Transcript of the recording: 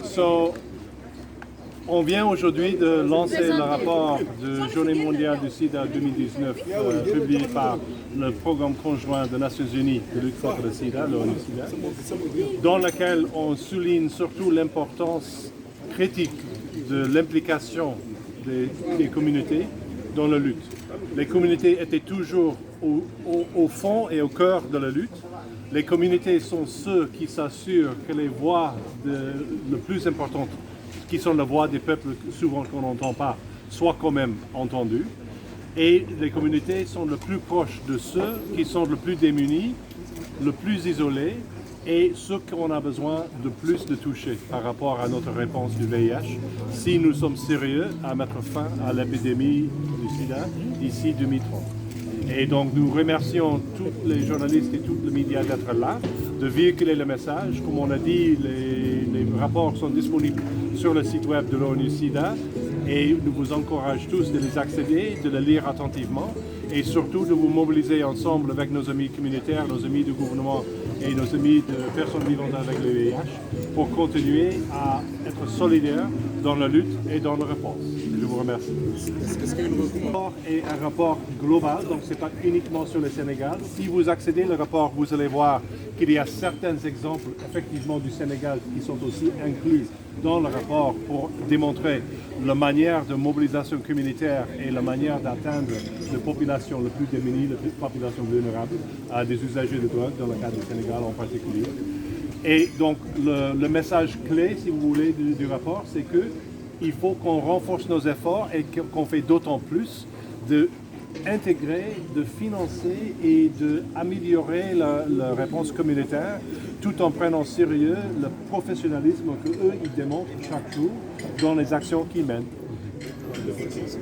So, on vient aujourd'hui de lancer le rapport de Journée mondiale du sida 2019 publié par le programme conjoint des Nations Unies de lutte contre le sida, l'ONU-SIDA, dans lequel on souligne surtout l'importance critique de l'implication des communautés dans la lutte. Les communautés étaient toujours au fond et au cœur de la lutte. Les communautés sont ceux qui s'assurent que les voix les plus importantes, qui sont les voix des peuples souvent qu'on n'entend pas, soient quand même entendues. Et les communautés sont le plus proches de ceux qui sont le plus démunis, le plus isolés et ceux qu'on a besoin de plus de toucher par rapport à notre réponse du VIH si nous sommes sérieux à mettre fin à l'épidémie du sida d'ici 2030. Et donc nous remercions tous les journalistes et tous les médias d'être là, de véhiculer le message. Comme on a dit, les rapports sont disponibles sur le site web de l'ONU-SIDA et nous vous encourageons tous de les accéder, de les lire attentivement et surtout de vous mobiliser ensemble avec nos amis communautaires, nos amis du gouvernement et nos amis de personnes vivant avec le VIH pour continuer à être solidaires dans la lutte et dans la réponse. Je vous remercie. Le rapport est un rapport global, donc ce n'est pas uniquement sur le Sénégal. Si vous accédez au rapport, vous allez voir qu'il y a certains exemples effectivement du Sénégal qui sont aussi inclus dans le rapport pour démontrer la manière de mobilisation communautaire et la manière d'atteindre les populations les plus démunies, les populations vulnérables, à des usagers de drogue, dans le cas du Sénégal en particulier. Et donc le message clé, si vous voulez, du rapport, c'est qu'il faut qu'on renforce nos efforts et qu'on fait d'autant plus d'intégrer, de financer et d'améliorer la réponse communautaire tout en prenant au sérieux le professionnalisme qu'eux ils démontrent chaque jour dans les actions qu'ils mènent.